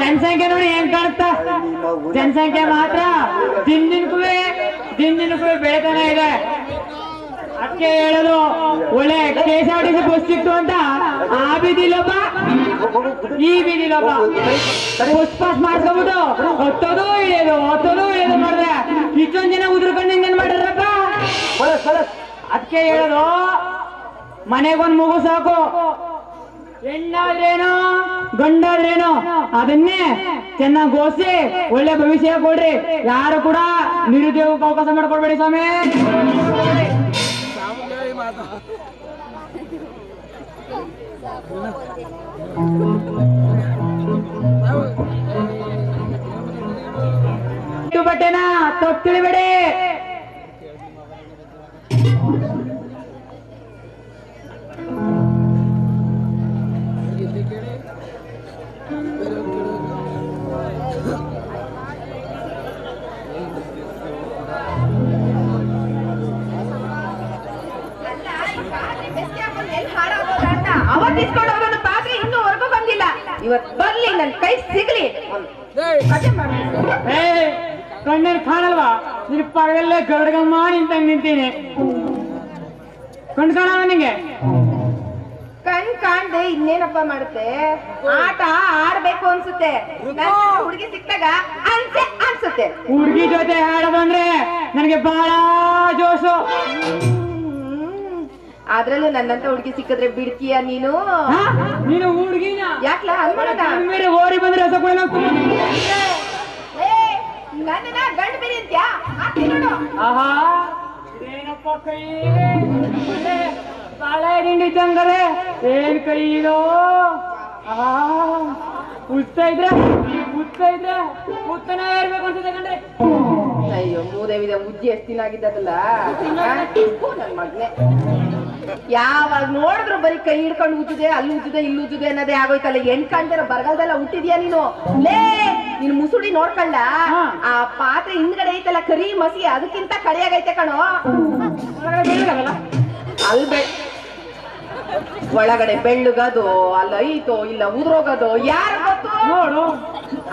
ಜನಸಂಖ್ಯೆ ನೋಡಿ ಹೆಂಗ್ ಕಾಣುತ್ತಾ ಜನಸಂಖ್ಯೆ ಮಾತ್ರ ದಿನದಿನಕ್ಕೂ ಬೆಳೆತಾನೆ ಇದೆ. ಅದಕ್ಕೆ ಹೇಳೋದು ಒಳ್ಳೆ KSRTC ಬಸ್ ಸಿಕ್ತು ಅಂತ ಆ ಬೀದಿಲೊಬ್ಬ ಈ ಬೀದಿಲೊಬ್ಬ ಬಸ್ ಪಾಸ್ ಮಾಡ್ಕೊಬಿಟ್ಟು ಹೊತ್ತೋದು ಇಳಿಯೋದು ಮಾಡಿದ್ರೆ ಇಷ್ಟೊಂದ್ ಜನ ಉದ್ರಕೊಂಡು ಹೆಂಗೇನ್ ಮಾಡ್ಯಾರಪ್ಪ. ಅದಕ್ಕೆ ಹೇಳೋದು ಮನೆಗೊಂದ್ ಮಗು ಸಾಕು, ಹೆಣ್ಣಾದ್ರೇನೋ ಗಂಡಾದ್ರೇನೋ ಅದನ್ನೇ ಚೆನ್ನಾಗಿ ಓದಿಸಿ ಒಳ್ಳೆ ಭವಿಷ್ಯ ಕೊಡ್ರಿ. ಯಾರು ಕೂಡ ನಿರುದ್ಯೋಗಕ್ಕೆ ಅವಕಾಶ ಮಾಡ್ಕೊಡ್ಬೇಡಿ ಸ್ವಾಮಿ. ಬಟ್ಟೆನ ತಪ್ಪು ತಿಳಿಬೇಡಿ. ಅವತ್ತಿಸ್ಕೊಂಡು ಹೋಗೋದು ಪಾತ್ರೆ ಇನ್ನೂವರೆಗೂ ಬಂದಿಲ್ಲ. ಇವತ್ತು ಬರ್ಲಿ, ನನ್ ಕೈ ಸಿಗ್ಲಿ. ಕಣ್ಣಲ್ಲಿ ಕಾಣಲ್ವಾ? ನಿನ್ ಪಕ್ಕದಲ್ಲೇ ಗರಡಗಮ್ಮ ನಿಂತೀನಿ. ಕಣ್ ಕಾಣಲ್ಲ ನಿಂಗೆ? ಕಣ್ ಕಾಣ್ದೆ ಇನ್ನೇನಪ್ಪ ಮಾಡುತ್ತೆ? ಆಟ ಆಡ್ಬೇಕು ಅನ್ಸುತ್ತೆ. ಹುಡುಗಿ ಸಿಕ್ತಾಗ ಅನ್ಸುತ್ತೆ. ಹುಡುಗಿ ಜೊತೆ ಆಡೋದಂದ್ರೆ ನನಗೆ ಬಹಳ ಜೋಶು. ಅದ್ರಲ್ಲೂ ನನ್ನಂತ ಹುಡುಗಿ ಸಿಕ್ಕಿದ್ರೆ ಬಿಡ್ತೀಯ ನೀನು? ನೀನು ಹುಡುಗಿನ ಯಾಕ್ಲಾ ಮೇಲೆ ಓಡಿ ಬಂದ್ರೆ ರಸ ಕೊಡ ನನ್ನ ಗಂಡು ಬೇರೆ ಅಂತ್ಯಾ? ಆಹಾ ಏನಪ್ಪ ಕೈ ಬಾಳೆ ಗಿಂಡಿ ಚಂಗರೆ ಏನ್ ಕೈ ಇದು? ಆಹಾ ಉತ್ತಾ ಇದ್ರೆ ಉತ್ತನೇ ಇರ್ಬೇಕು ಅನ್ಸುತ್ತೆ ಕಣ್ರಿ. ಅಯ್ಯೋ ಮೂದೇವಿದ ಉಜ್ಜಿ ಎಷ್ಟು ದಿನ ಆಗಿದ್ದಲ್ಲ ನನ್ ಮಗ್ನೆ. ಯಾವಾಗ ನೋಡಿದ್ರು ಬರೀ ಕೈ ಹಿಡ್ಕೊಂಡು ಉಜ್ಜಿದೆ, ಅಲ್ಲಿ ಉಜ್ಜಿದೆ, ಇಲ್ಲಿ ಉಜ್ಜಿದೆ ಅನ್ನೋದೇ ಆಗೋಯ್ತಲ್ಲ. ಹೆಣ್ ಕಾಣ್ತಾರ ಬರಗಾಲದಲ್ಲ ಹುಟ್ಟಿದ್ಯಾ ನೀನು? ಲೇ ನೀನ್ ಮುಸುಡಿ ನೋಡ್ಕೊಳ್ಳ. ಆ ಪಾತ್ರೆ ಹಿಂದ್ಗಡೆ ಐತಲ್ಲ ಕರಿ ಮಸಿ, ಅದಕ್ಕಿಂತ ಕಡೆಯಾಗೈತೆ ಕಣೋ. ಅಲ್ಲಿ ಒಳಗಡೆ ಬೆಳ್ಳಗದು ಅಲ್ಲ ಐತೋ ಇಲ್ಲ ಉದ್ರೋಗದು ಯಾರು ಗೊತ್ತು? ನೋಡು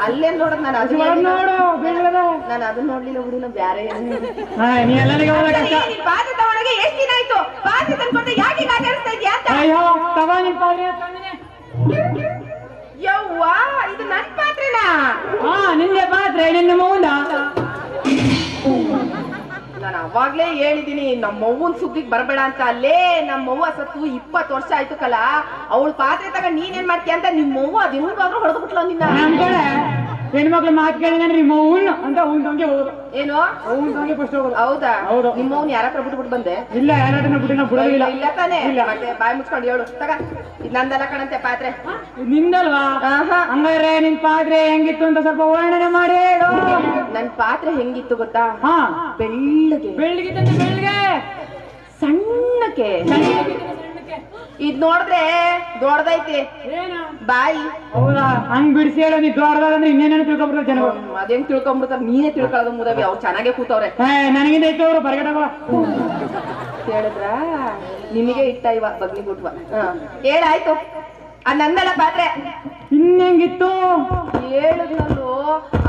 ಅಲ್ಲೇ ನೋಡದ್ ನಾನು ಅದು ನೋಡು ನಾನು ಅದನ್ನ ನೋಡ್ಲಿಲ್ಲ ಬಿಡು. ಬ್ಯಾರೆ ಪಾತ್ರೆ ತಗೊಂಡಾಗ ಎಷ್ಟ್ ದಿನ ಆಯ್ತು? ಪಾತ್ರೆ ತಂದ್ಕೊಂಡೆ ಯಾಕೆ ಆಚರಿಸ್ತಾ ಇದ್ಯಾ ಅಂತ? ಯವ್ವ ಇದು ನನ್ ಪಾತ್ರೆನಾ? ನಿನ್ನೆ ಪಾತ್ರೆ ನಿನ್ನ ಮೌನ. ನಾನು ಅವಾಗ್ಲೇ ಹೇಳಿದೀನಿ ನಮ್ಮವ್ವನ್ ಸುದ್ದಿಗ್ ಬರ್ಬೇಡ ಅಂತ. ಅಲ್ಲೇ ನಮ್ಮವ್ವ ಸತ್ತು 20 ವರ್ಷ ಆಯ್ತು ಕಲ. ಅವಳು ಪಾತ್ರೆ ತಗೊಂಡ್ ನೀನೇನ್ ಮಾಡ್ತೀಯ ಅಂತ ನಿಮ್ಮವ್ವ ಅದು ಹಿಂಗಾದ್ರೂ ಹೊಡೆದು ಬಿಟ್ಲ ನಿನ್ನ. ಹೆಣ್ಮಕ್ಳು ಮಾತು ಕೇಳಿದ್ರೆ ನಿಮ್ಮ ಅವ್ನು ಅಂತ ಅವ್ನಿಗೆ ಹೋಗೋದು. ಏನು ಅವ್ನಿಗೆ ಫಸ್ಟ್ ಹೋಗೋದು? ಹೌದಾ? ಹೌದು. ನಿಮ್ಮವ್ನ ಯಾರತ್ರ ಬಿಟ್ಬಿಟ್ಟು ಬಂದೆ? ಇಲ್ಲ ಯಾರನ್ನ ಬಿಟ್ಟು ಬಿಡೋದಿಲ್ಲ. ಇಲ್ಲ ತಾನೆ? ಮತ್ತೆ ಬಾಯಿ ಮುಚ್ಕೊಂಡು ಹೇಳು ತಗ. ಇದು ನಂದಲ್ಲ ಕಣಂತೆ ಪಾತ್ರೆ. ನಿಂದಲ್ವಾ? ಹಂಗಾದ್ರೆ ನಿನ್ ಪಾತ್ರೆ ಹೆಂಗಿತ್ತು ಅಂತ ಸ್ವಲ್ಪ ವರ್ಣನೆ ಮಾಡಿ ಹೇಳು. ನನ್ ಪಾತ್ರೆ ಹೆಂಗಿತ್ತು ಗೊತ್ತಾ? ಬೆಳ್ಳಗೆ ಬೆಳ್ಳಗೆ ಸಣ್ಣಕ್ಕೆ. ಇದ್ ನೋಡಿದ್ರೆ ದೊಡ್ಡದೈತಿ ಬಾಯಿ. ಹೌದಾ? ಹಂಗ್ ಬಿಡಿಸಿ ಹೇಳೋ. ನೀ ದೊಡ್ಡದಾದ್ರೆ ಇನ್ನೇನೇನು ತಿಳ್ಕೊಂಡ್ಬಿಡ್ತಾರೆ ಜನ. ಅದೇನ್ ತಿಳ್ಕೊಂಡ್ಬಿಡ್ತಾರೆ? ನೀನೇ ತಿಳ್ಕೊಳ್ಳೋದು ಮುದವಿ. ಅವ್ರು ಚೆನ್ನಾಗೆ ಕೂತವ್ರೆ. ನನಗಿಂದ ಇತ್ತು ಅವರು ಬರಗಡವ ಹೇಳಿದ್ರ ನಿಮಗೆ ಇಟ್ಟ ಇವ ಬಗ್ನಿ ಬಿಟ್ವ. ಹೇಳಾಯ್ತು. ಅದ್ ನಂದಲ್ಲ ಪಾತ್ರೆ. ಇನ್ನೆಂಗಿತ್ತು ಹೇಳಿದ್ನಲ್ಲೂ.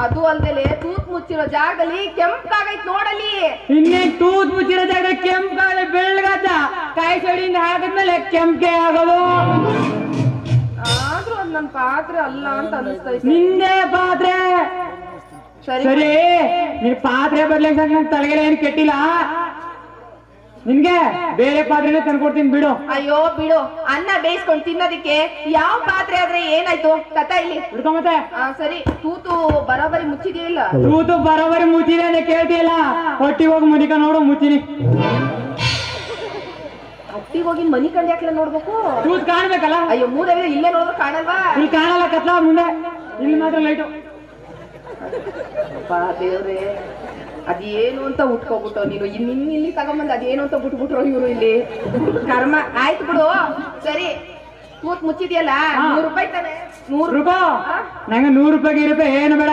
ಅದು ಅಲ್ದಲೆ ತೂತ್ ಮುಚ್ಚಿರೋ ಜಾಗದಲ್ಲಿ ಕೆಂಪಾಗೈತ್ ನೋಡಲಿ. ಇನ್ನೇ ತೂತ್ ಮುಚ್ಚಿರೋ ಜಾಗ ಕೆಂಪಾಗ ಬೆಳ್ಳಗಾದ ಕಾಯಿ ಸಡಿಯಿಂದ ಹಾಕಿದ್ಮೇಲೆ ಕೆಂಪೆ ಆಗೋದು. ಆದ್ರೂ ಅದ್ ನನ್ ಪಾತ್ರೆ ಅಲ್ಲ ಅಂತ ಅನಿಸ್ತೈತೆ. ನಿಂದೇ ಪಾತ್ರೆ. ಸರಿ ನಿನ್ ಪಾತ್ರೆ ಬರ್ಲಿಕ್ಕೆ ನನ್ ತಲೆಗೆಲ್ಲ ಏನು ಕೆಟ್ಟಿಲ್ಲ. ನಿನ್ಗೆ ಬೇರೆ ಪಾತ್ರೆನೇ ತಂದ್ಕೊಡ್ತೀನಿ ಬಿಡು. ಅಯ್ಯೋ ಬಿಡು. ಅನ್ನ ಬೇಯಿಸ್ಕೊಂಡು ತಿನ್ನೋದಿಕ್ಕೆ ಯಾವ ಪಾತ್ರೆ ಆದ್ರೆ ಏನಾಯ್ತು ಕಥಾ ಇಲ್ಲಿ ಬಿಡ್ಕೊ ಮತ್ತೆ. ಸರಿ ತೂತು ಬರೋಬರಿ ಮುಚ್ಚಿದೆಯಿಲ್ಲ? ತೂತು ಬರೋಬರಿ ಮುಚ್ಚಿದೆ ಅಂತ ಕೇಳ್ತಿಯಲ್ಲ. ಹೊಟ್ಟಿಗೆ ಹೋಗಿ ಮುನಿಕ ನೋಡು ಮುಚ್ಚಿನಿ. ಹೊಟ್ಟಿಗೆ ಹೋಗಿ ಮನಿ ಕಂಡು ಯಾಕೆ ನೋಡ್ಬೇಕು? ತೂತ್ ಕಾಣ್ಬೇಕಲ್ಲ. ಅಯ್ಯೋ ಮೂರವೇ ಇಲ್ಲೇ ನೋಡಿದ್ರು ಕಾಣಲ್ವಾ? ಇಲ್ಲಿ ಕಾಣಲ್ಲ ಕತ್ಲ ಮುಂದೆ. ಇಲ್ಲಿ ಮಾತ್ರ ಲೈಟು. ದೇವ್ರೆ ಅದೇನು ಅಂತ ಉಟ್ಕೋಬಿಟ್ಟು ನೀನು ಇಲ್ಲಿ ತಗೊಂಬಂದ್ ಅದೇನು ಅಂತ ಬಿಟ್ಬಿಟ್ರು ಇವ್ರು ಇಲ್ಲಿ. ಕರ್ಮ. ಆಯ್ತು ಬಿಡು. ಸರಿ ತೂತ್ ಮುಚ್ಚಿದ್ಯಲ್ಲ, 100 ರೂಪಾಯಿ ತಾನೆ? 100 ರೂಪಾಯಿ ನಂಗೆ 100 ರೂಪಾಯಿಗೆ ಇರುತ್ತೆ. ಏನು ಬೇಡ,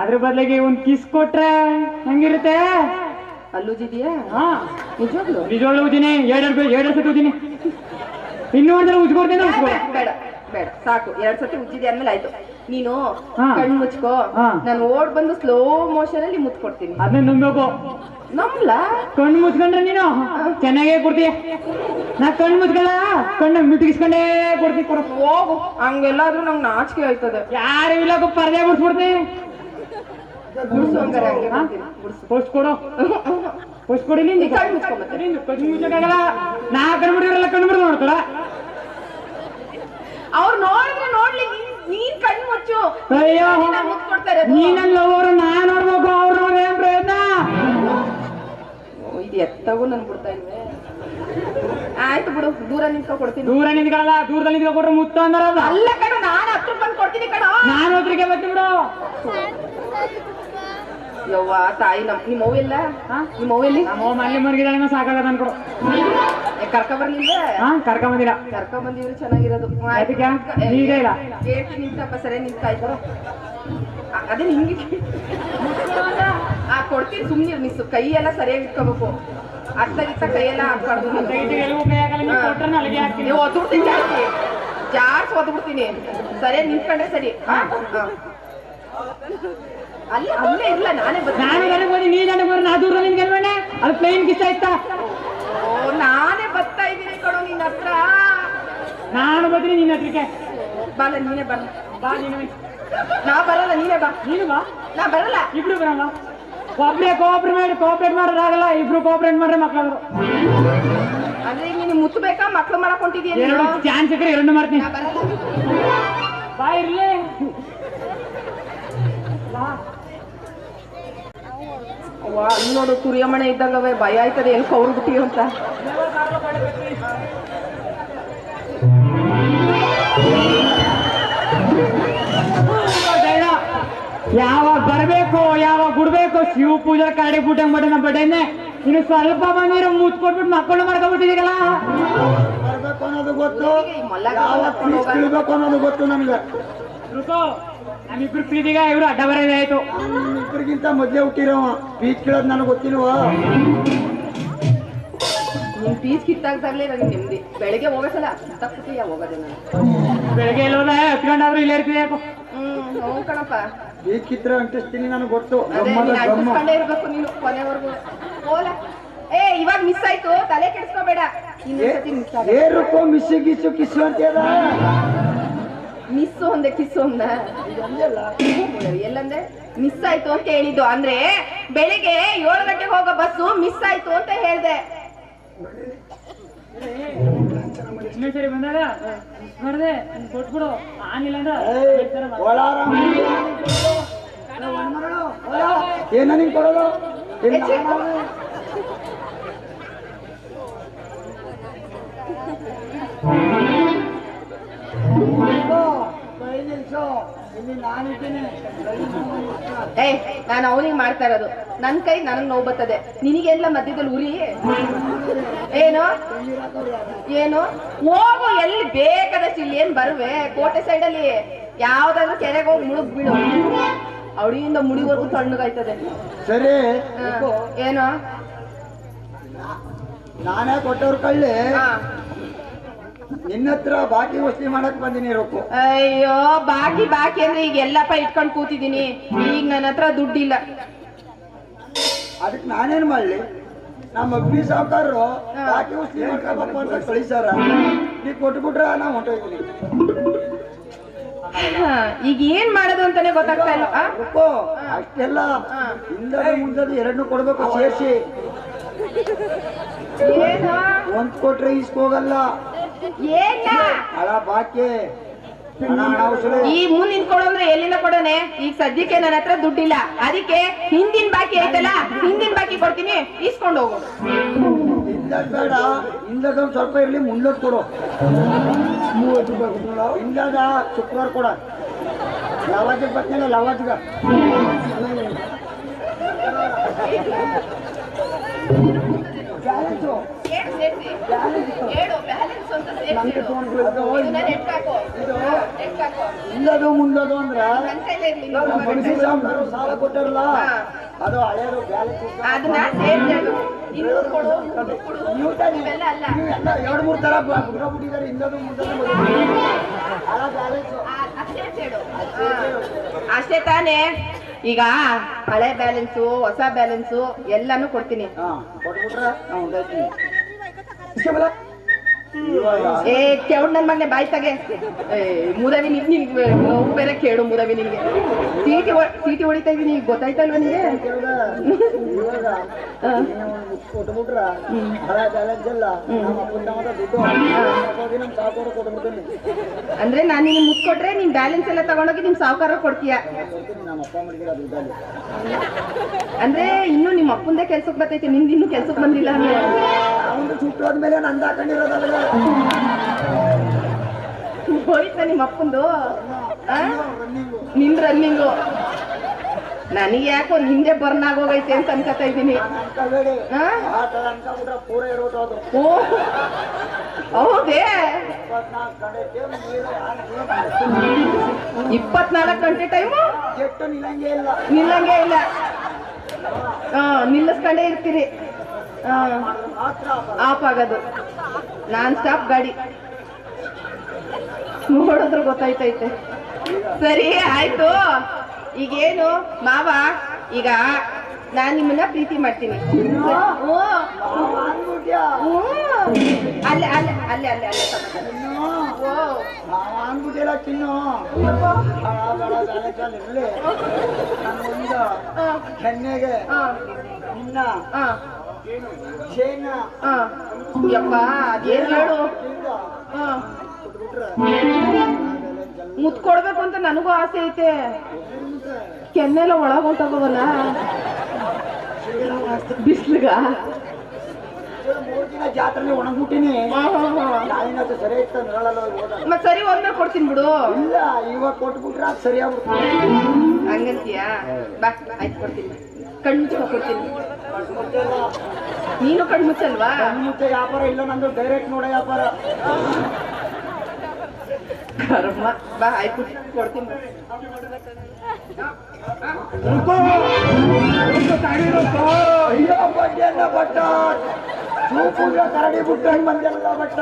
ಅದ್ರ ಬದಲಿಗೆ ಒಂದ್ ಕಿಸ್ ಕೊಟ್ರೆ ಹೆಂಗಿರುತ್ತೆ? ಅಲ್ಲುಜಿದ್ಯಾ? ನಿಜವಾಗ್ಲು ಉಜ್ಜಿನಿ. 2 ಸತಿ ಉಜ್ಜಿನಿ. ಇನ್ನೂ ಒಂದ್ಸಲ ಉಜ್ಕೊಡ್ತೀನಿ. ಬೇಡ ಬೇಡ ಸಾಕು 2 ಸತಿ ಉಜ್ಜಿದೆ ಅಂದ್ಮೇಲೆ ಆಯ್ತು. ನೀನು ಹಾ. ಕಣ್ ಮುಚ್ಕೋ, ಹಾ. ನಾನು ಓಡ್ ಬಂದು ಸ್ಲೋ ಮೋಷನ್ ಅಲ್ಲಿ ಮುತ್ ಕೊಡ್ತೀನಿ. ಅದನ್ನ ನಂಬೇಕು. ನಮ್ಲಾ ಕಣ್ಣು ಮುಚ್ಕೊಂಡ್ರೆ ನೀನು ಚೆನ್ನಾಗೇ ಕೊಡ್ತೀಯ. ನಾ ಕಣ್ಣು ಮುಚ್ಕಲ್ಲ, ಕಣ್ಣು ಮಿಟಗಿಸ್ಕೊಂಡೇ ಕೊಡ್ತೀನಿ. ಕೊಡು ಹೋಗು, ಹಂಗೆಲ್ಲಾದ್ರೂ ನಂಗೆ ನಾಚಿಕೆ ಆಯ್ತದೆ. ಯಾರು ಇಲ್ಲ ಪರದೆ ಬಿಡ್ಸ್ಬಿಡ್ತೀನಿ. ಬಿಡ್ಸು ಹಂಗಾರೆ, ಹಂಗೆ ಬಿಡ್ತೀನಿ, ಬಿಡ್ಸು. ಪೋಸ್ಟ್ ಕೊಡು, ಪೋಸ್ಟ್ ಕೊಡಿ. ನೀನು ಕಣ್ ಮುಚ್ಕೊಂಬತ್ತೆ. ಕಣ್ಣು ಮುಚ್ಚಕ್ಕಾಗಲ್ಲ. ನಾ ಕಣ್ಣು ಬಿಡಿರಲ್ಲ, ಕಣ್ಣು ಬಿಡೋದು ನೋಡ್ತಾರ. ಅವ್ರು ನೋಡಿದ್ರೆ ನೋಡ್ಲಿ, ನೀನ್ ಕಣ್ ಮುಚ್ಚು. ಅಯ್ಯೋ, ಮುತ್ ಕೊಡ್ತಾರೆ. ನೀನಲ್ಲ ಅವರು ನಾ ನೋಡ್ಬೇಕು, ಅವ್ರು ನೋಡ್ರಿ ಏನ್ ಪ್ರಯತ್ನ. ಇದು ಎತ್ತಾಗೂ ನನ್ ಬಿಡ್ತಾ ಇಲ್ವೇ. ಆಯ್ತು ಬಿಡು, ದೂರ ನಿಂತ್ಕೊ ಕೊಡ್ತೀನಿ. ದೂರ ನಿಂತ್ಕೊಳ್ಳಲ್ಲ, ದೂರದಲ್ಲಿ ನಿಂತ್ಕೊ ಕೊಟ್ರೆ ಮುತ್ತ ಅಂದಾರ. ಅಲ್ಲ ಕಣ, ನಾನು ಹತ್ರ ಬಂದು ಕೊಡ್ತೀನಿ ಕಣ. ನಾನು ಹತ್ರಕ್ಕೆ ಬರ್ತೀನಿ ಬಿಡು. ಯವ್ವ ತಾಯಿ, ನಿಮ್ಮ ಅವ್ವ ಎಲ್ಲ, ನಿಮ್ಮ ಅವ್ವ ಎಲ್ಲಿ? ನಮ್ಮ ಮನೆ ಮರ್ಗಿದಾಳ, ಸಾಕಾಗದ ಅನ್ಕೊಡು. ಕರ್ಕ ಬರ್ಲಿಲ್ಲ? ಕರ್ಕೊಂಬಂದಿಲ್ಲ. ಕರ್ಕ ಬಂದಿದ್ರು ಚೆನ್ನಾಗಿರೋದು. ಅದಕ್ಕೆ ಈಗ ಇಲ್ಲ. ಗೇಟ್ ನಿಂತಪ್ಪ, ಸರಿ ನಿಂತಾಯ್ತು. ಅದೇ ನಿಂಗೆ ಕೊಡ್ತೀನಿ, ಸುಮ್ನಿರು. ಮಿಸ್ಸು ಕೈ ಎಲ್ಲ ಸರಿಯಾಗಿ ಇಟ್ಕೋಬೇಕು. ಅತ್ತ ಗಿತ್ತ ಕೈಯೆಲ್ಲ ಹಾಕ್ಬಾರ್ದು. ಒದ್ಬಿಡ್ತೀನಿ, ಜಾಸ್ತಿ ಒದ್ಬಿಡ್ತೀನಿ. ಸರಿಯಾಗಿ ನಿಂತ್ಕೊಂಡ್ರೆ ಸರಿ. ಅಲ್ಲಿ ಅಲ್ಲೇ ಇಲ್ಲ, ನಾನೇ ನಾನು ಗಂಡಕ್ಕೆ ಬಂದು ನೀ ಗಂಡಕ್ಕೆ ಬಂದ್ರೆ ನಾ ದೂರ ನಿನ್ಗೆ ಅನ್ಬೇಡ. ಅದು ಪ್ಲೇನ್ ಕಿಸ್ ಆಯ್ತಾ? ನಾನೇ ಬರ್ತಾ ಇದ್ದೀನಿ ಕಣೋ ನಿನ್ನ ಹತ್ರ. ನಾನು ಬರ್ತೀನಿ ನಿನ್ನ ಹತ್ರಕ್ಕೆ. ಬಾಲ, ನೀನೇ ಬರ. ಬಾ ನೀನು. ನಾ ಬರಲ್ಲ, ನೀನೇ ಬಾ. ನೀನು ಬಾ. ನಾ ಬರಲ್ಲ. ಇಬ್ರು ಬರಲ್ಲ. ಒಬ್ಬರೇ ಕೋಆಪರೇಟ್ ಮಾಡೋದಾಗಲ್ಲ, ಇಬ್ರು ಕೋಆಪರೇಟ್ ಮಾಡ್ರೆ ಮಕ್ಕಳು. ಅಂದ್ರೆ ಈಗ ನೀನು ಮುತ್ತಬೇಕಾ, ಮಕ್ಳು ಮಾಡಕ್ ಹೊಂಟಿದೀಯ? ಎರಡು ಚಾನ್ಸ್ ಸಿಕ್ಕರೆ ಎರಡು ಮಾಡ್ತೀನಿ. ನಾ ಬರಲ್ಲ. ಬಾ ಇರ್ಲಿ. ಅವ್ವ, ಅಲ್ಲಿ ನೋಡು, ತುರಿಯಮ್ಮನೆ ಇದ್ದಂಗವೇ. ಭಯ ಆಯ್ತದೆ, ಎಲ್ಲಿ ಕೌರು ಬಿಟ್ಟಿಯೋ ಅಂತ. ಯಾವಾಗ ಬರ್ಬೇಕು, ಯಾವಾಗ ಬಿಡ್ಬೇಕು, ಶಿವ ಪೂಜಾ ಕಾಡಿ ಬೂಟ ಮಟನ ಬಡ್ಡೆನೆ. ಇನ್ನು ಸ್ವಲ್ಪ ಬಂದಿರೋ ಮುತ್ ಕೊಟ್ಬಿಟ್ಟು ಮಕ್ಕಳು ಮಾಡ್ಕೊಬಿಟ್ಟಿದೀಗಲ್ಲ. ಬರ್ಬೇಕು ಅನ್ನೋದು ಗೊತ್ತು, ಇಳ್ಬೇಕು ಅನ್ನೋದು ಗೊತ್ತು ನಮ್ಗೆ. ನಮ್ಮಿಬ್ರು ಪ್ರೀತಿಗ ಇವ್ರು ಅಡ್ಡ ಬರೋದೇ ಆಯ್ತು. ಇಬ್ಬರಿಗಿಂತ ಮೊದ್ಲೇ ಹುಟ್ಟಿರವ. ಪೀಚ್ ಕೇಳೋದು ನನಗೆ ಗೊತ್ತಿಲ್ವಾ? ನೀನ್ ಪೀಸ್ ಕಿತ್ತಾಗ್ದಾಗ್ಲೇ ನನಗೆ ನೆಮ್ಮದಿ. ಬೆಳಿಗ್ಗೆ ಹೋಗಸಲ್ಲ ಕಿತ್ತಾಕ್ಬಿಟ್ಟಿಯ ಹೋಗೋದೆ ನಾನು. ಬೆಳಗ್ಗೆ ಎಲ್ಲೋದ ಹತ್ಕೊಂಡಾದ್ರೂ ಇಲ್ಲೇ ಇರ್ತೀವಿ ಯಾಕೋ. ಹ್ಞೂ ಕಣಪ್ಪ. ಪೀಚ್ ಕಿತ್ರ ಅಂಟಿಸ್ತೀನಿ, ನನಗೆ ಗೊತ್ತು. ಅಂಟಿಸ್ಕೊಂಡೇ ಇರ್ಬೇಕು ನೀನು ಕೊನೆವರೆಗೂ. ಓಲ ಇವಾಗ ಮಿಸ್ ಆಯ್ತು, ತಲೆ ಕೆಡಿಸ್ಕೋಬೇಡ. ಇನ್ನೊಂದ್ಸತಿ ಮಿಸ್ ಆಗ. ಏರುಕೋ ಮಿಸ್ಸು ಗಿಸ್ಸು ಕಿಸ್ಸು ಅಂತ ಮಿಸ್ಸು ಒಂದೆ ಕಿಸ್ಸು ಒಂದ ಎಲ್ಲಂದ್ರೆ ಮಿಸ್ ಆಯ್ತು ಅಂತ ಹೇಳಿದ್ದು. ಅಂದ್ರೆ ಬೆಳಿಗ್ಗೆ 7 ಗಂಟೆಗೆ ಹೋಗೋ ಬಸ್ಸು ಮಿಸ್ ಆಯ್ತು ಅಂತ ಹೇಳ್ದೆ. ಸರಿ ಬಂದಾಗ ನೋಡ್ದೆ ಕೊಟ್ಬಿಡು. ಆನಿಲ್ಲ ಏನ ನಿನ್ ಕೊಡೋದು? ನಾನು ಅವನಿಗೆ ಮಾಡ್ತಾ ಇರೋದು. ನನ್ ಕೈ ನನಗ್ ನೋವು ಬರ್ತದೆ, ನಿನಗೆಲ್ಲ ಮಧ್ಯದಲ್ಲಿ ಉರಿ ಏನು ಏನು? ಹೋಗು, ಎಲ್ಲಿ ಬೇಕಾದಷ್ಟು. ಇಲ್ಲಿ ಏನ್ ಬರುವೆ? ಕೋಟೆ ಸೈಡ್ ಅಲ್ಲಿ ಯಾವ್ದಾದ್ರು ಕೆರೆಗೆ ಹೋಗಿ ಮುಳುಗ್ ಬಿಡು. ಅವಳಿಯಿಂದ ಮುಡಿವರೆಗೂ ತಣ್ಣಗಾಯ್ತದೆ. ಸರಿ, ಏನು ನಾನೇ ಕೊಟ್ಟವ್ರ ಕಳ್ಳಿ ನಿನ್ನ ಹತ್ರ ಬಾಕಿ ವಸ್ತಿ ಮಾಡಕ್ ಬಂದಿನಿ ರೊಕ್ಕ. ಅಯ್ಯೋ, ಬಾಕಿ ಬಾಕಿ ಅಂದ್ರೆ ಈಗ ಎಲ್ಲಪ್ಪ ಇಟ್ಕೊಂಡ್ ಕೂತಿದೀನಿ. ಈಗ ನನ್ನ ಹತ್ರ ದುಡ್ಡಿಲ್ಲ. ಅದಕ್ಕೆ ನಾನೇನ್ ಮಾಡ್ಲಿ? ನಮ್ಮ ಅಗ್ನಿ ಸಾವುಕಾರರು ಬಾಕಿ ವಸ್ತಿ ಮಾಡ್ಕೋಬೇಕು ಅಂತ ಕಳಿಸಾರ. ನೀ ಕೊಟ್ಬಿಟ್ರ ನಾ ಹೊಂಟೋಗ್ತೀನಿ. ಈಗ ಏನ್ ಮಾಡೋದು ಅಂತಾನೆ ಗೊತ್ತಾಗ್ತಾ ಇಲ್ಲ. ರೊಕ್ಕ ಅಷ್ಟೆಲ್ಲ ಹಿಂದದು ಮುಂದದು ಎರಡನ್ನೂ ಕೊಡ್ಬೇಕು ಸೇರಿಸಿ. ಒಂದ್ ಕೊಟ್ರೆ ಇಸ್ಕೋಗಲ್ಲ. ಹಣ ಬಾಕಿ, ಈ ಮುಂದ್ ನಿಂತ್ಕೊಡು ಅಂದ್ರೆ ಎಲ್ಲಿಂದ ಕೊಡೋನೆ? ಈಗ ಸದ್ಯಕ್ಕೆ ನನ್ನ ಹತ್ರ ದುಡ್ಡಿಲ್ಲ. ಅದಕ್ಕೆ ಹಿಂದಿನ ಬಾಕಿ ಐತಲ್ಲ, ಹಿಂದಿನ ಬಾಕಿ ಕೊಡ್ತೀನಿ, ಇಸ್ಕೊಂಡು ಹೋಗು. ಬೇಡ, ಹಿಂದದ ಸ್ವಲ್ಪ ಇರ್ಲಿ, ಮುಂದದ್ ಕೊಡು. 30 ರೂಪಾಯಿ ಹಿಂದದ ಶುಕ್ರವಾರ ಕೊಡ. ಲವಾಜಿಗೆ ಬರ್ತೀನಿ, ಲವಾಜಿಗ ಇಲ್ಲದು ಮುಂದದು ಅಂದ್ರ ಸಾಲ ಕೊಟ್ಟಾರಲ್ಲ, ಅದು ಹಳೆಯದು ಬ್ಯಾಲೆನ್ಸ್. ಅದನ್ನ ನೀವು 2-3 ತರ ಬಿಟ್ಟಿದ್ದಾರೆ. ಹಿಂದದು ಮುಂದದು ಅಷ್ಟೇ ಸೇಡು. ಅಷ್ಟೇ ತಾನೇ. ಈಗ ಹಳೆ ಬ್ಯಾಲೆನ್ಸು ಹೊಸ ಬ್ಯಾಲೆನ್ಸು ಎಲ್ಲಾನು ಕೊಡ್ತೀನಿ. ಕೊಟ್ಬಿಟ್ರ ಏ ಕೆವಡ್ ನನ್ ಮಗನೆ ಬಾಯ್ ತಗೆ. ಮುದವಿ ನಿನ್ಗೆ ನೋವು ಬೇರೆ ಕೇಳು ಮುದವಿ ನಿನ್ಗೆ. ಸೀಟಿ ಹೊಡಿತಾ ಇದೀನಿ, ಈಗ ಗೊತ್ತಾಯ್ತಲ್ವ ನಿನ್ಗೆ? ಕೊಟ್ಬಿಟ್ರ ಹಳೆ ಬ್ಯಾಲೆನ್ಸ್ ಎಲ್ಲ ನಮ್ಮ ಅಪ್ಪನ ದುಡ್ಡು ನಮ್ ಸಾವುಕಾರ ಕೊಟ್ಬಿಡ್ತೀನಿ. ಅಂದ್ರೆ ನಾನು ನಿನ್ ಮುತ್ ಕೊಟ್ರೆ ನಿನ್ ಬ್ಯಾಲೆನ್ಸ್ ಎಲ್ಲ ತಗೊಂಡೋಗಿ ನಿಮ್ ಸಾವುಕಾರ ಕೊಡ್ತೀಯ. ನಮ್ಮ ಅಪ್ಪ ಮಾಡಿದಿರ ದುಡ್ಡಲ್ಲಿ ಅಂದ್ರೆ ಇನ್ನು ನಿಮ್ ಅಪ್ಪಂದೇ ಕೆಲ್ಸಕ್ ಬರ್ತೈತೆ, ನಿಂದ ಇನ್ನು ಕೆಲ್ಸಕ್ ಬಂದಿಲ್ಲ ಅಂದ್ರೆ. ಅವನು ಸುಟ್ಟು ಹೋದ್ಮೇಲೆ ನಂದು ಹಾಕೊಂಡಿರೋದಲ್ಲ. ಹೋಯ್ತಾ ನಿಮ್ ಅಪ್ಪಂದು ನಿನ್ ರನ್ನಿಂಗು? ನನಗೆ ಯಾಕೋ ಹಿಂದೆ ಬರ್ನ್ ಆಗೋಗೈತೆ ಅಂತ ಅನ್ಕೋತಾ ಇದ್ದೀನಿ. ಓ ಹೌದೇ? 24 ಗಂಟೆ ಟೈಮು ನಿಲ್ಲಂಗೆ ಇಲ್ಲ. ನಿಲ್ಲಿಸ್ಕೊಂಡೇ ಇರ್ತೀರಿ. ಆಫ್ ಆಗೋದು ನಾನ್ ಸ್ಟಾಪ್ ಗಾಡಿ ನೋಡಿದ್ರು ಗೊತ್ತಾಯ್ತೈತೆ. ಸರಿ ಆಯ್ತು. ಈಗೇನು ಮಾವ, ಈಗ ನಾನ್ ನಿಮ್ಮನ್ನ ಪ್ರೀತಿ ಮಾಡ್ತೀನಿ. ಅಲ್ಲೇ ಅಲ್ಲೇ ಅಲ್ಲೇ ಅಲ್ಲೇ ಅಲ್ಲೇ ಅನ್ಬಿಟ್ಟಿಲ್ಲ ಚಿನ್ನು. ಹೆಣ್ಣೆಗೆ ನಿನ್ನ ಯಪ್ಪ ಅದೇನ್ ಹೇಳು. ಮುತ್ ಕೊಡ್ಬೇಕು ಅಂತ ನನಗೂ ಆಸೆ ಐತೆ. ಕೆನ್ನೆಲ್ಲ ಒಳಗ್ ಹೊಂಟೋಗವಲ್ಲ ಬಿಸ್ಲಿಗ. ಜಾತ್ರೆ ಒಣಗ್ಬಿಟ್ಟಿನಿ. ಸರಿ ಇತ್ತು ಮತ್ ಸರಿ ಹೋದ್ಮೇಲೆ ಕೊಡ್ತೀನಿ ಬಿಡು. ಇಲ್ಲ ಇವಾಗ ಕೊಟ್ಬಿಟ್ರೆ ಅದು ಸರಿ ಆಗ್ಬಿಡ್ತು. ಹಂಗಂತೀಯಾ? ಬಾ ಆಯ್ತು ಕೊಡ್ತೀನಿ. ಕಣ್ಮುಚ್ಚ ಕೊಡ್ತೀನಿ. ನೀನು ಕಣ್ಮುಚ್ಚಲ್ವಾ? ಕಣ್ಮುಚ್ಚ ವ್ಯಾಪಾರ ಇಲ್ಲ, ನಂದು ಡೈರೆಕ್ಟ್ ನೋಡೋ ವ್ಯಾಪಾರ. ಕರ್ಮ. ಬಾ ಆಯ್ತು ಕೊಡ್ತೀನಿ. ಅಯ್ಯೋ ಬಡ್ಡಿಯನ್ನ ಬಟ್ಟ ಕರಡಿ ಬಿಟ್ಟು ಹಂಗೆ ಬಂದೆಲ್ಲ ಬಟ್ಟ.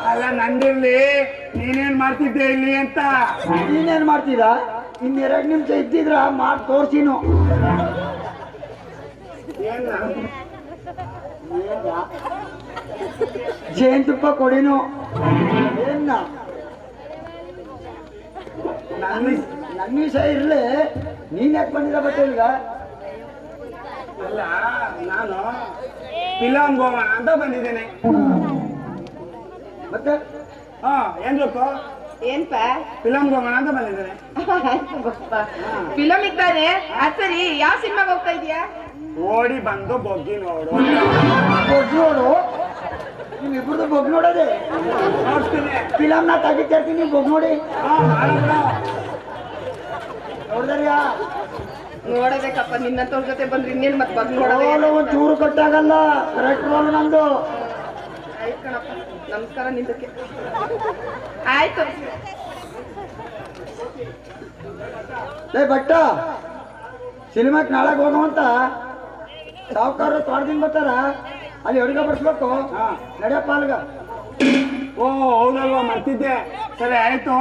ಅಲ್ಲ ನಂದಿರ್ಲಿ, ನೀನೇನ್ ಮಾಡ್ತಿದ್ದೆ ಇಲ್ಲಿ ಅಂತ. ನೀನೇನ್ ಮಾಡ್ತೀರ? ಇನ್ನೆರಡು ನಿಮಿಷ ಇದ್ದಿದ್ರ ಮಾಡಿ ತೋರ್ಸಿನು. ಜೇನುತುಪ್ಪ ಕೊಡಿನು. ಏನ ನನ್ನ ವಿಷಯ ಇರ್ಲಿ, ನೀನ್ ಯಾಕೆ ಬಂದಿಲ್ಲ ಬಟ್ಟೆ ಈಗ? ಅಲ್ಲ ನಾನು ಫಿಲಂ ಹೋಗೋಣ ಅಂತ ಬಂದಿದ್ದೇನೆ. ಮತ್ತೆ ಏನ್ ಬೇಕು? ಏನ್ಪ? ಫಿಲಂ ಹೋಗೋಣ ಅಂತ ಬಂದಿದ್ದೇನೆ. ಫಿಲಂ ಇದ್ದಾನೆ. ಅದ್ ಸರಿ, ಯಾವ ಸಿನಿಮಾಗೆ ಹೋಗ್ತಾ ಇದೀಯಾ? ಓಡಿ ಬಂದು ಬೊಗ್ಗಿ ನೋಡು. ಬೊಗ್ಗಿ ನೋಡು? ನಿಮ್ಮಿಬ್ರದ್ದು ಬೊಗ್ಗಿ ನೋಡೋದೆ? ನೋಡ್ತೀನಿ. ಫಿಲಂನ ತೆಗಿತಿರ್ತೀನಿ, ಬೊಗ್ಗಿ ನೋಡಿ. ನೋಡಿದ್ಯಾ? ನೋಡಬೇಕಪ್ಪ, ನಿನ್ನಂತವ್ರ ಜೊತೆ ಬಂದ್ರೆ ಇನ್ನೇನ್ ಮತ್ತೆ ಬಗ್ ನೋಡೋದೇ. ಒಂದ್ ಚೂರು ಕಟ್ಟಾಗಲ್ಲ. ಕರೆಕ್ಟ್ ರೋಲ್ ನಂದು. ಆಯ್ತು ಕಣಪ್ಪ, ನಮಸ್ಕಾರ ನಿಂದಕ್ಕೆ. ಆಯ್ತು. ಬಟ್ಟ ಸಿನಿಮಾಕ್ ನಾಳೆಗೆ ಹೋಗುವಂತ ಸಾವುಕಾರರು ತೋಟದಿಂದ ಬರ್ತಾರ, ಅಲ್ಲಿ ಅಡುಗೆ ಬರ್ಸ್ಬೇಕು. ನಡೆಯಪ್ಪ ಅಲ್ಗ. ಓ ಹೌದಲ್ವಾ, ಮರ್ತಿದ್ದೆ. ಸರಿ ಆಯ್ತು,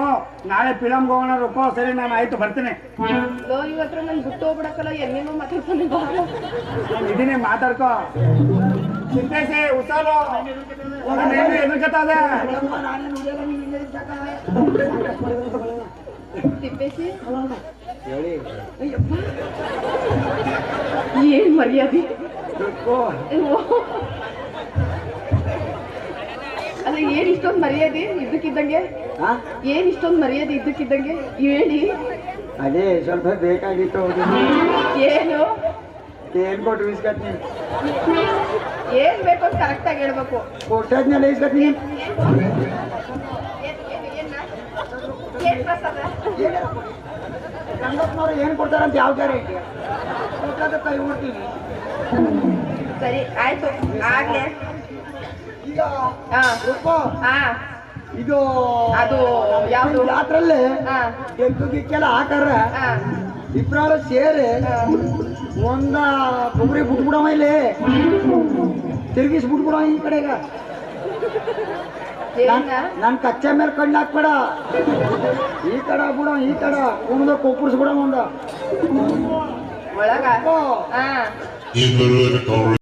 ನಾಳೆ ಫಿಲಂಗೆ ಹೋಗೋಣ ರೂಪ. ಸರಿ ನಾನು ಆಯ್ತು ಬರ್ತೀನಿ. ಇವತ್ರ ನನ್ ಬಿಟ್ಟು ಹೋಗ್ಬಿಡಕ್ಕಲ್ಲ, ಎನ್ನೇನೋ ಮಾತಾಡ್ತಾನೆ. ಇದೀನಿ, ಮಾತಾಡ್ಕೋ. ಚಿಂತೇಸಿ ಹುಷಾರು, ಎದುರ್ಕತ್ತದೆ. ತಿಪ್ಪೇಸಿ ಏನ್ ಮರ್ಯಾದೆ? ಅಲ್ಲ, ಏನ್ ಇಷ್ಟೊಂದು ಮರ್ಯಾದೆ ಇದ್ದಕ್ಕಿದ್ದಂಗೆ? ಏನ್ ಇಷ್ಟೊಂದು ಮರ್ಯಾದೆ ಇದ್ದಕ್ಕಿದ್ದಂಗೆ ಹೇಳಿ. ಅದೇ ಸ್ವಲ್ಪ ಬೇಕಾಗಿತ್ತು. ಏನು ಏನ್ ಕೊಟ್ಟು ಇಸ್ಕತ್ತೀನಿ? ಏನ್ ಬೇಕು ಅಂತ ಕರೆಕ್ಟ್ ಆಗಿ ಹೇಳ್ಬೇಕು. ಕೊಟ್ಟದ್ನೆಲ್ಲ ಇಸ್ಕತ್ತೀನಿ. ಗಂಡಪ್ಪನವ್ರು ಏನ್ ಕೊಡ್ತಾರಂತ ಯಾವ ಗ್ಯಾರಂಟಿ? ಕೊಟ್ಟಾಗ ಕೈ ಕೊಡ್ತೀನಿ. ಸರಿ ಆಯ್ತು, ಆಗ್ಲೇ. ಈಗ ಇದು ಅದು ಯಾವ್ದು ಜಾತ್ರಲ್ಲಿ ಗೆದ್ದು ಗಿಕ್ಕೆಲ್ಲ ಹಾಕಾರ ಇಬ್ರಾಳು ಸೇರಿ ಒಂದ ಕೊಬ್ಬರಿ ಬಿಟ್ಬಿಡವ, ಇಲ್ಲಿ ತಿರುಗಿಸ್ಬಿಟ್ಬಿಡವ ಈ ಕಡೆಗ. ಏನ ನನ್ ಕಚ್ಚೆ ಮೇಲೆ ಕಣ್ಣು ಹಾಕ್ಬೇಡ. ಈ ಕಡ ಬಿಡ, ಈ ಕಡ ಕುಣದ ಕೊಪ್ಪರ್ಸ್ಬಿಡ ಮುಂದ ಒಳಗ ಓ ಹಾ